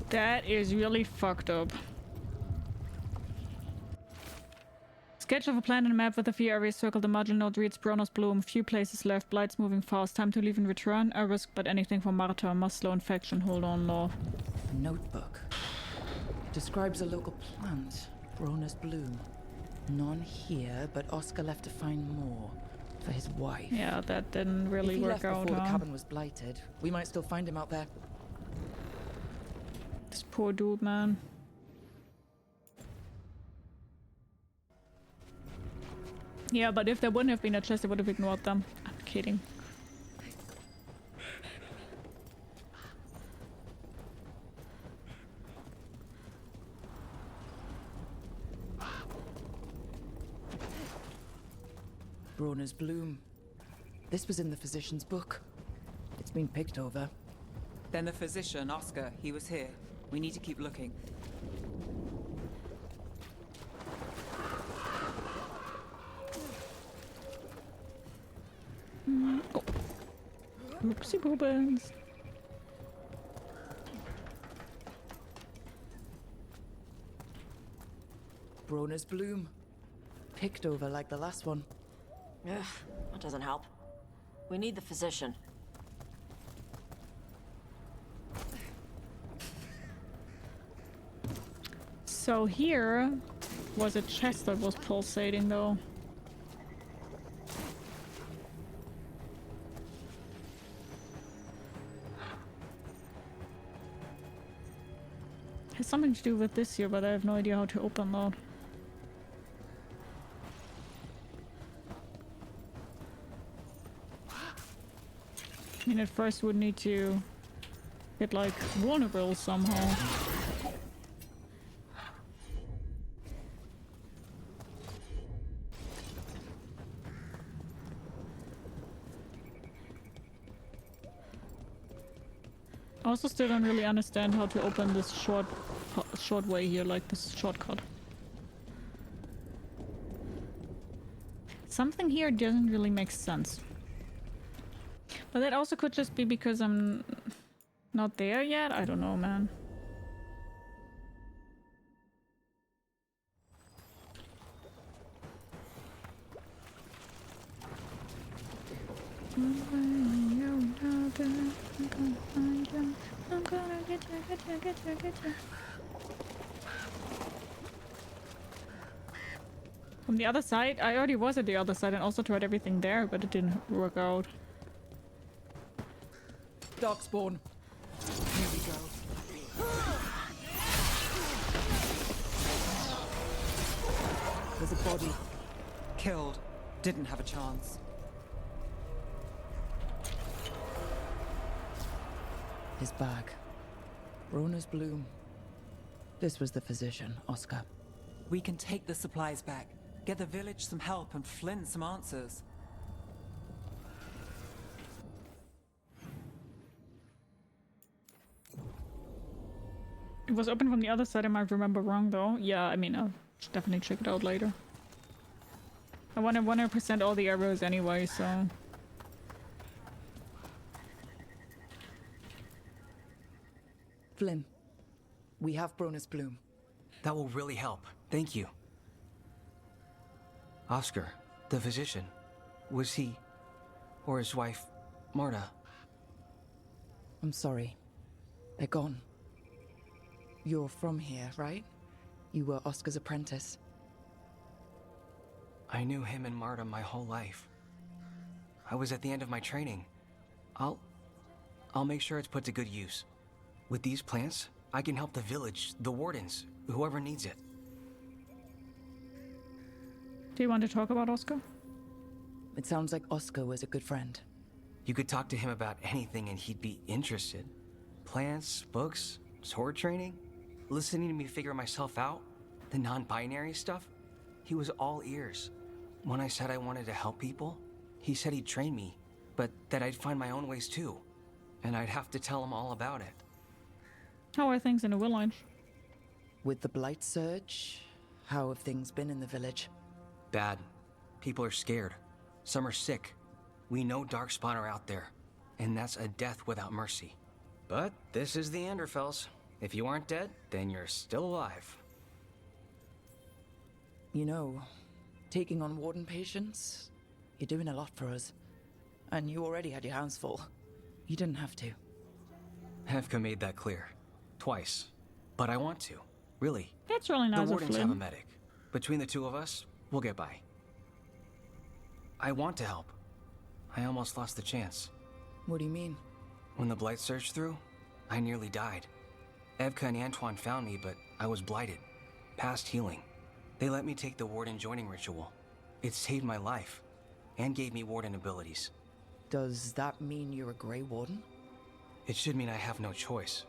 That is really fucked up. Sketch of a plan and a map with a few areas circled. The margin node reads Bronos Bloom. Few places left. Blight's moving fast. Time to leave and return. I risk but anything for Marta. Must slow infection. Hold on, law. Notebook. Describes a local plant. Bronos Bloom. None here, but Oscar left to find more. For his wife. Yeah, that didn't really work out. out, Before the cabin was blighted, we might still find him out there. This poor dude, man. Yeah, but if there wouldn't have been a chest, I would have ignored them. I'm kidding. Broner's Bloom. This was in the physician's book. It's been picked over. Then the physician, Oscar, he was here. We need to keep looking. Oh. Oopsie boobins. Broner's Bloom. Picked over like the last one. Ugh, that doesn't help. We need the physician. So here was a chest that was pulsating though. Has something to do with this here, but I have no idea how to open that. I mean, at first we'd need to get like vulnerable somehow. I also still don't really understand how to open this short way here, like this shortcut. Something here doesn't really make sense. But that also could just be because I'm not there yet. I don't know, man. I'm gonna get you. From the other side? I already was at the other side and also tried everything there, but it didn't work out. Darkspawn. Here we go. There's a body. Killed. Didn't have a chance. His bag. Broner's Bloom. This was the physician, Oscar. We can take the supplies back. Get the village some help and Flynn some answers. It was open from the other side, I might remember wrong though. Yeah, I mean, I'll definitely check it out later. I want to 100% all the arrows anyway, so... Flynn, we have Bronus Bloom. That will really help. Thank you. Oscar, the physician, was he, or his wife, Marta? I'm sorry. They're gone. You're from here, right? You were Oscar's apprentice. I knew him and Marta my whole life. I was at the end of my training. I'll make sure it's put to good use. With these plants, I can help the village, the wardens, whoever needs it. Do you want to talk about Oscar? It sounds like Oscar was a good friend. You could talk to him about anything and he'd be interested. Plants, books, sword training, listening to me figure myself out, the non-binary stuff. He was all ears. When I said I wanted to help people, he said he'd train me, but that I'd find my own ways too. And I'd have to tell him all about it. How are things in the village? With the blight surge, how have things been in the village? Bad. People are scared. Some are sick. We know Darkspawn are out there, and that's a death without mercy. But this is the Anderfells. If you aren't dead, then you're still alive. You know, taking on warden patients, you're doing a lot for us. And you already had your hands full. You didn't have to. Hefka made that clear. Twice. But I want to. Really. That's really nice The of wardens have a Flynn. medic. Between the two of us, we'll get by. I want to help. I almost lost the chance. What do you mean? When the blight surged through, I nearly died. Evka and Antoine found me, but I was blighted. Past healing. They let me take the warden joining ritual. It saved my life, and gave me warden abilities. Does that mean you're a Grey Warden? It should mean I have no choice.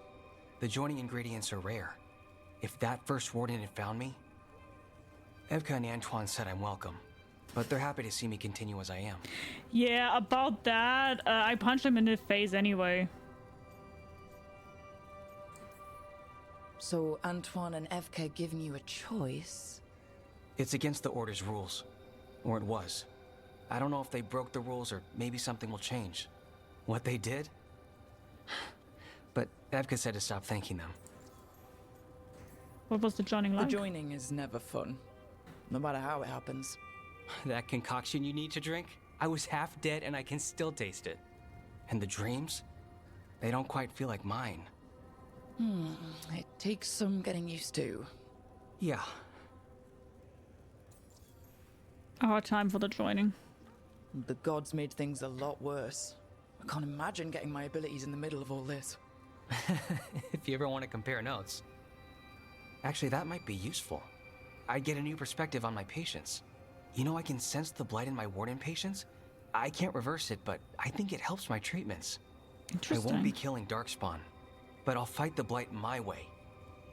The joining ingredients are rare. If that first warden had found me... Evka and Antoine said I'm welcome, but they're happy to see me continue as I am. Yeah, about that, I punched him in the face anyway. So Antoine and Evka giving you a choice? It's against the Order's rules. Or it was. I don't know if they broke the rules or maybe something will change. What they did? But Evka said to stop thanking them. What was the joining like? The joining is never fun. No matter how it happens. That concoction you need to drink? I was half dead and I can still taste it. And the dreams? They don't quite feel like mine. It takes some getting used to. Yeah. A hard time for the joining. The gods made things a lot worse. I can't imagine getting my abilities in the middle of all this. If you ever want to compare notes. Actually, that might be useful. I'd get a new perspective on my patients. You know, I can sense the blight in my warden patients. I can't reverse it, but I think it helps my treatments. I won't be killing Darkspawn, but I'll fight the blight my way.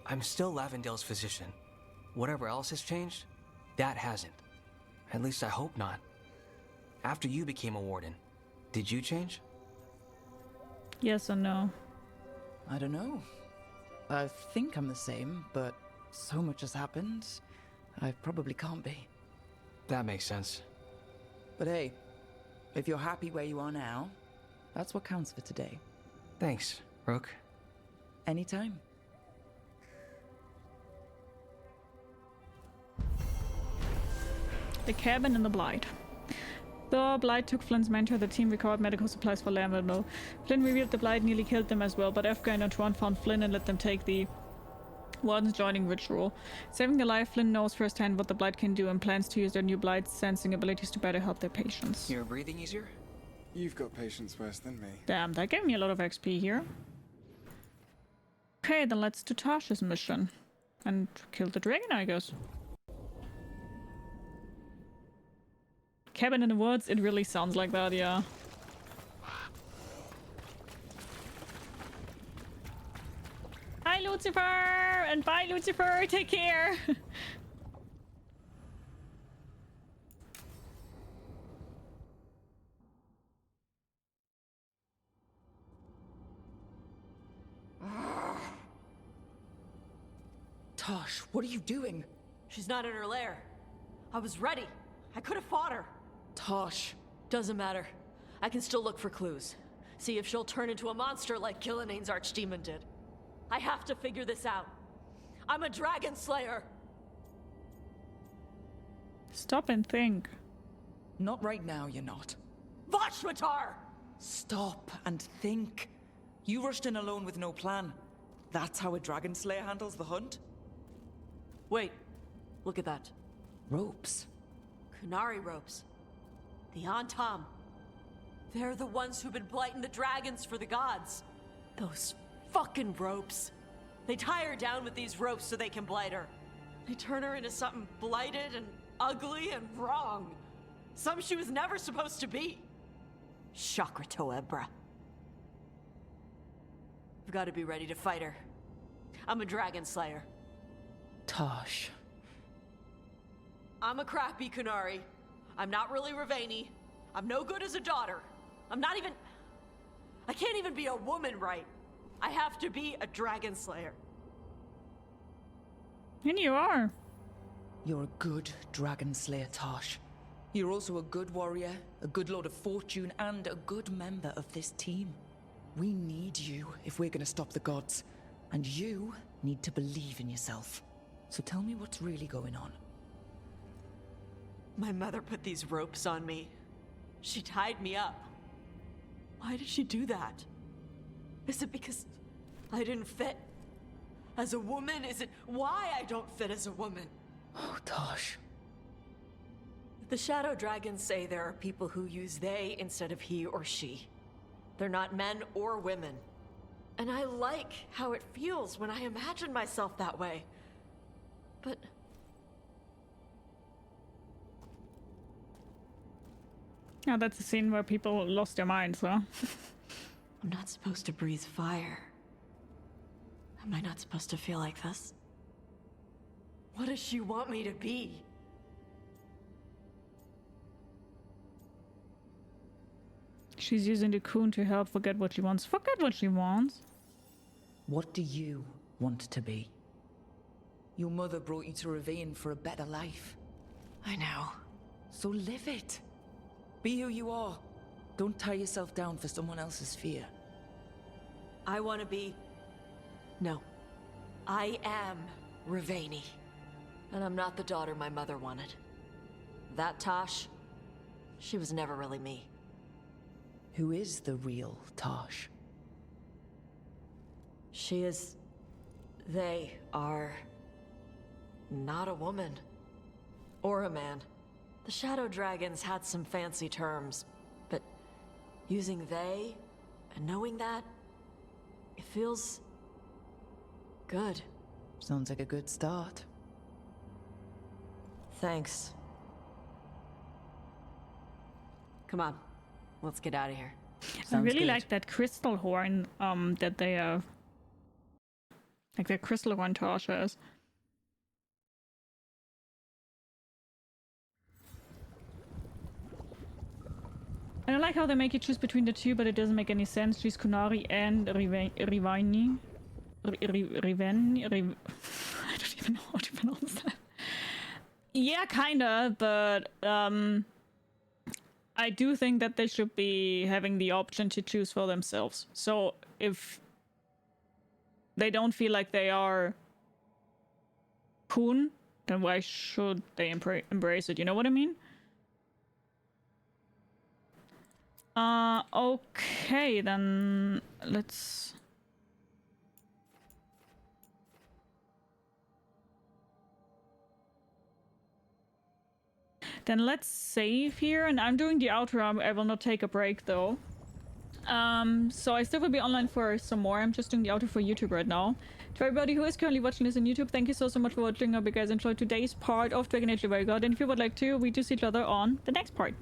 I'm still Lavendale's physician. Whatever else has changed, that hasn't. At least I hope not. After you became a warden, did you change? Yes and no. I don't know. I think I'm the same, but so much has happened, I probably can't be. That makes sense. But hey, if you're happy where you are now, that's what counts for today. Thanks, Rook. Anytime. The cabin in the blight. The blight took Flynn's mentor. The team recovered medical supplies for Lavendale. Flynn revealed the blight nearly killed them as well, but Evka and Antoine found Flynn and let them take the warden's joining ritual. Saving their life, Flynn knows firsthand what the blight can do and plans to use their new blight sensing abilities to better help their patients. You're breathing easier? You've got patience worse than me. Damn, that gave me a lot of XP here. Okay, then let's do Tasha's mission. And kill the dragon, I guess. Cabin in the woods, it really sounds like that, yeah. Hi, Lucifer! And bye, Lucifer! Take care! Tosh, what are you doing? She's not in her lair. I was ready. I could have fought her. Tosh. Doesn't matter. I can still look for clues. See if she'll turn into a monster like Gilnenane's archdemon did. I have to figure this out. I'm a dragon slayer. Stop and think. Not right now, you're not. Vashmatar! Stop and think. You rushed in alone with no plan. That's how a dragon slayer handles the hunt? Wait. Look at that. Ropes. Kunari ropes. The Antam. They're the ones who've been blighting the dragons for the gods. Those fucking ropes. They tie her down with these ropes so they can blight her. They turn her into something blighted and ugly and wrong. Something she was never supposed to be. Chakra Toebra. I've got to be ready to fight her. I'm a dragon slayer. Tosh. I'm a crappy Kunari. I'm not really Ravani. I'm no good as a daughter. I'm not even... I can't even be a woman right. I have to be a dragon slayer. And you are. You're a good dragon slayer, Tosh. You're also a good warrior, a good lord of fortune, and a good member of this team. We need you if we're gonna stop the gods. And you need to believe in yourself. So tell me what's really going on. My mother put these ropes on me. She tied me up. Why did she do that? Is it because I didn't fit as a woman? Is it why I don't fit as a woman? Oh, Tosh. The Shadow Dragons say there are people who use they instead of he or she. They're not men or women. And I like how it feels when I imagine myself that way. But... Yeah, that's a scene where people lost their minds, huh? I'm not supposed to breathe fire. Am I not supposed to feel like this? What does she want me to be? She's using the coon to help forget what she wants. Forget what she wants. What do you want to be? Your mother brought you to Ravine for a better life. I know. So live it. Be who you are. Don't tie yourself down for someone else's fear. I want to be... No. I am Ravani. And I'm not the daughter my mother wanted. That Tosh, she was never really me. Who is the real Tosh? She is... They are... not a woman. Or a man. The Shadow Dragons had some fancy terms, but using they and knowing that, it feels... good. Sounds like a good start. Thanks. Come on, let's get out of here. I really like that crystal horn that they have. Like the crystal horn Tosh has. I don't like how they make you choose between the two, but it doesn't make any sense. She's Kunari and Rivani. Rivani? I don't even know how to pronounce that. Yeah, kinda, but I do think that they should be having the option to choose for themselves. So if they don't feel like they are Kun, then why should they embrace it? You know what I mean? Okay, then let's... Then let's save here, and I'm doing the outro. I will not take a break though. So I still will be online for some more. I'm just doing the outro for YouTube right now. To everybody who is currently watching this on YouTube, thank you so much for watching. I hope you guys enjoyed today's part of Dragon Age: Veilguard, and if you would like to, we do see each other on the next part.